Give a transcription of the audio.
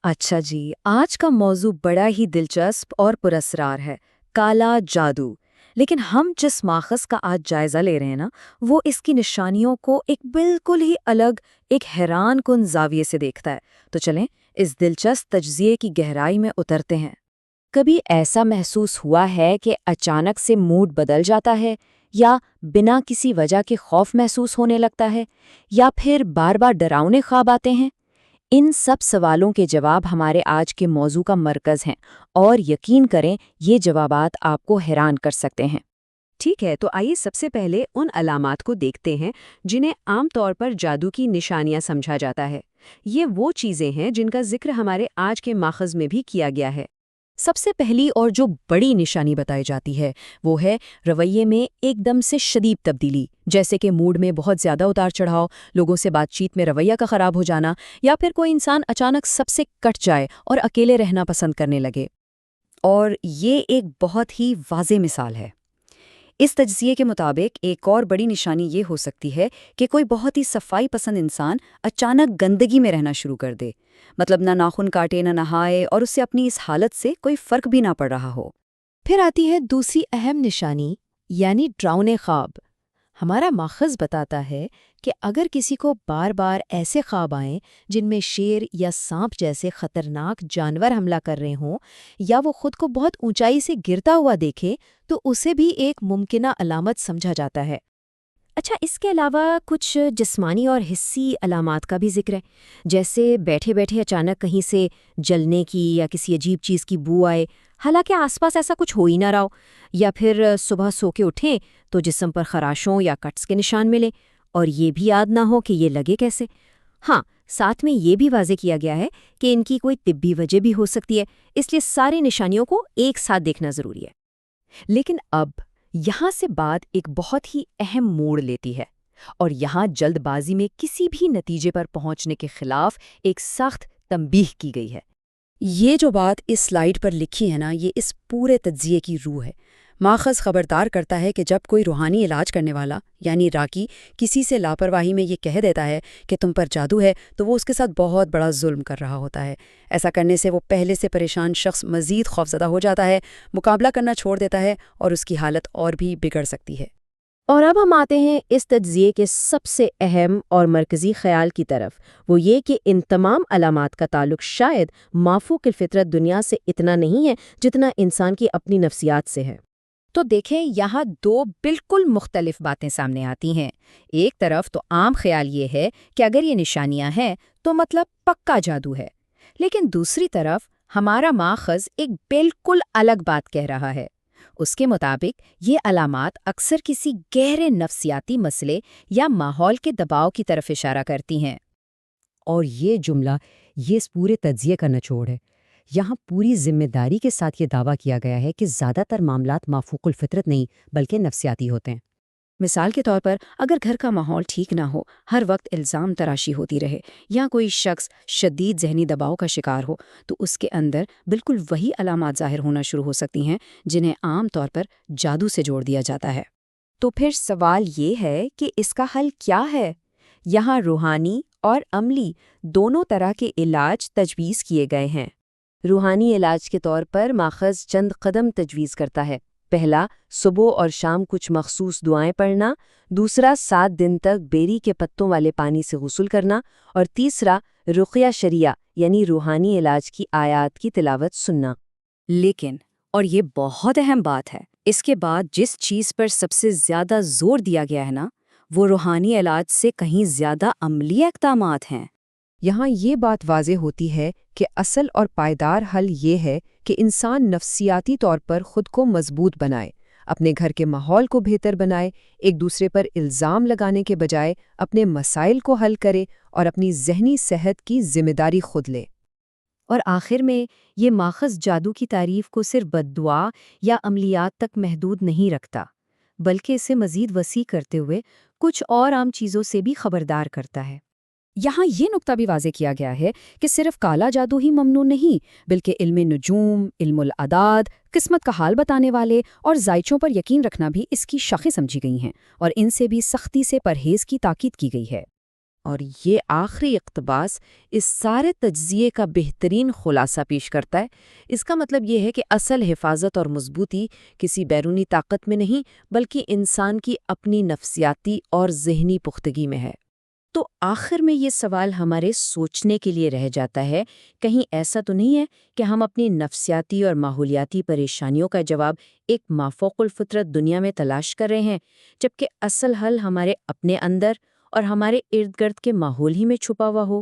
اچھا جی، آج کا موضوع بڑا ہی دلچسپ اور پراسرار ہے، کالا جادو۔ لیکن ہم جس ماخذ کا آج جائزہ لے رہے ہیں نا، وہ اس کی نشانیوں کو ایک بالکل ہی الگ، ایک حیران کن زاویے سے دیکھتا ہے۔ تو چلیں اس دلچسپ تجزیے کی گہرائی میں اترتے ہیں۔ کبھی ایسا محسوس ہوا ہے کہ اچانک سے موڈ بدل جاتا ہے، یا بنا کسی وجہ کے خوف محسوس ہونے لگتا ہے، یا پھر بار بار ڈراؤنے خواب آتے ہیں؟ ان سب سوالوں کے جواب ہمارے آج کے موضوع کا مرکز ہیں، اور یقین کریں یہ جوابات آپ کو حیران کر سکتے ہیں۔ ٹھیک ہے، تو آئیے سب سے پہلے ان علامات کو دیکھتے ہیں جنہیں عام طور پر جادو کی نشانیاں سمجھا جاتا ہے۔ یہ وہ چیزیں ہیں جن کا ذکر ہمارے آج کے ماخذ میں بھی کیا گیا ہے۔ سب سے پہلی اور جو بڑی نشانی بتائی جاتی ہے وہ ہے رویے میں ایک دم سے شدید تبدیلی، جیسے کہ موڈ میں بہت زیادہ اتار چڑھاؤ، لوگوں سے بات چیت میں رویہ کا خراب ہو جانا، یا پھر کوئی انسان اچانک سب سے کٹ جائے اور اکیلے رہنا پسند کرنے لگے۔ اور یہ ایک بہت ہی واضح مثال ہے۔ اس تجزیے کے مطابق ایک اور بڑی نشانی یہ ہو سکتی ہے کہ کوئی بہت ہی صفائی پسند انسان اچانک گندگی میں رہنا شروع کر دے، مطلب نہ ناخن کاٹے نہ نہائے، اور اسے اپنی اس حالت سے کوئی فرق بھی نہ پڑ رہا ہو۔ پھر آتی ہے دوسری اہم نشانی، یعنی ڈراؤنے خواب۔ ہمارا ماخذ بتاتا ہے کہ اگر کسی کو بار بار ایسے خواب آئیں جن میں شیر یا سانپ جیسے خطرناک جانور حملہ کر رہے ہوں، یا وہ خود کو بہت اونچائی سے گرتا ہوا دیکھے، تو اسے بھی ایک ممکنہ علامت سمجھا جاتا ہے۔ اچھا، اس کے علاوہ کچھ جسمانی اور حسی علامات کا بھی ذکر ہے، جیسے بیٹھے بیٹھے اچانک کہیں سے جلنے کی یا کسی عجیب چیز کی بو آئے، حالانکہ آس پاس ایسا کچھ ہو ہی نہ رہا ہو، یا پھر صبح سو کے اٹھیں تو جسم پر خراشوں یا کٹس کے نشان ملیں، اور یہ بھی یاد نہ ہو کہ یہ لگے کیسے۔ ہاں، ساتھ میں یہ بھی واضح کیا گیا ہے کہ ان کی کوئی طبی وجہ بھی ہو سکتی ہے، اس لیے ساری نشانیوں کو ایک ساتھ دیکھنا ضروری ہے۔ لیکن اب یہاں سے بات ایک بہت ہی اہم موڑ لیتی ہے، اور یہاں جلد بازی میں کسی بھی نتیجے پر پہنچنے کے خلاف ایک سخت تنبیہ کی گئی ہے۔ یہ جو بات اس سلائیڈ پر لکھی ہے نا، یہ اس پورے تجزیے کی روح ہے۔ ماخذ خبردار کرتا ہے کہ جب کوئی روحانی علاج کرنے والا یعنی راکی کسی سے لاپرواہی میں یہ کہہ دیتا ہے کہ تم پر جادو ہے، تو وہ اس کے ساتھ بہت بڑا ظلم کر رہا ہوتا ہے۔ ایسا کرنے سے وہ پہلے سے پریشان شخص مزید خوفزدہ ہو جاتا ہے، مقابلہ کرنا چھوڑ دیتا ہے، اور اس کی حالت اور بھی بگڑ سکتی ہے۔ اور اب ہم آتے ہیں اس تجزیے کے سب سے اہم اور مرکزی خیال کی طرف، وہ یہ کہ ان تمام علامات کا تعلق شاید مافوق الفطرت دنیا سے اتنا نہیں ہے جتنا انسان کی اپنی نفسیات سے ہے۔ تو دیکھیں، یہاں دو بالکل مختلف باتیں سامنے آتی ہیں۔ ایک طرف تو عام خیال یہ ہے کہ اگر یہ نشانیاں ہیں تو مطلب پکا جادو ہے، لیکن دوسری طرف ہمارا ماخذ ایک بالکل الگ بات کہہ رہا ہے۔ اس کے مطابق یہ علامات اکثر کسی گہرے نفسیاتی مسئلے یا ماحول کے دباؤ کی طرف اشارہ کرتی ہیں۔ اور یہ جملہ یہ اس پورے تجزیے کا نچوڑ ہے۔ یہاں پوری ذمہ داری کے ساتھ یہ دعویٰ کیا گیا ہے کہ زیادہ تر معاملات مافوق الفطرت نہیں بلکہ نفسیاتی ہوتے ہیں۔ مثال کے طور پر، اگر گھر کا ماحول ٹھیک نہ ہو، ہر وقت الزام تراشی ہوتی رہے، یا کوئی شخص شدید ذہنی دباؤ کا شکار ہو، تو اس کے اندر بالکل وہی علامات ظاہر ہونا شروع ہو سکتی ہیں جنہیں عام طور پر جادو سے جوڑ دیا جاتا ہے۔ تو پھر سوال یہ ہے کہ اس کا حل کیا ہے؟ یہاں روحانی اور عملی دونوں طرح کے علاج تجویز کیے گئے ہیں۔ روحانی علاج کے طور پر ماخذ چند قدم تجویز کرتا ہے۔ پہلا، صبح اور شام کچھ مخصوص دعائیں پڑھنا۔ دوسرا، 7 دن تک بیری کے پتوں والے پانی سے غسل کرنا۔ اور تیسرا، رقیہ شریعہ یعنی روحانی علاج کی آیات کی تلاوت سننا۔ لیکن، اور یہ بہت اہم بات ہے، اس کے بعد جس چیز پر سب سے زیادہ زور دیا گیا ہے نا، وہ روحانی علاج سے کہیں زیادہ عملی اقدامات ہیں۔ یہاں یہ بات واضح ہوتی ہے کہ اصل اور پائیدار حل یہ ہے کہ انسان نفسیاتی طور پر خود کو مضبوط بنائے، اپنے گھر کے ماحول کو بہتر بنائے، ایک دوسرے پر الزام لگانے کے بجائے اپنے مسائل کو حل کرے اور اپنی ذہنی صحت کی ذمہ داری خود لے۔ اور آخر میں یہ ماخذ جادو کی تعریف کو صرف بد دعا یا عملیات تک محدود نہیں رکھتا، بلکہ اسے مزید وسیع کرتے ہوئے کچھ اور عام چیزوں سے بھی خبردار کرتا ہے۔ یہاں یہ نقطہ بھی واضح کیا گیا ہے کہ صرف کالا جادو ہی ممنوع نہیں، بلکہ علم نجوم، علم الاعداد، قسمت کا حال بتانے والے اور ذائچوں پر یقین رکھنا بھی اس کی شاخیں سمجھی گئی ہیں، اور ان سے بھی سختی سے پرہیز کی تاکید کی گئی ہے۔ اور یہ آخری اقتباس اس سارے تجزیے کا بہترین خلاصہ پیش کرتا ہے۔ اس کا مطلب یہ ہے کہ اصل حفاظت اور مضبوطی کسی بیرونی طاقت میں نہیں بلکہ انسان کی اپنی نفسیاتی اور ذہنی پختگی میں ہے۔ تو آخر میں یہ سوال ہمارے سوچنے کے لیے رہ جاتا ہے، کہیں ایسا تو نہیں ہے کہ ہم اپنی نفسیاتی اور ماحولیاتی پریشانیوں کا جواب ایک مافوق الفطرت دنیا میں تلاش کر رہے ہیں، جبکہ اصل حل ہمارے اپنے اندر اور ہمارے ارد گرد کے ماحول ہی میں چھپا ہوا ہو؟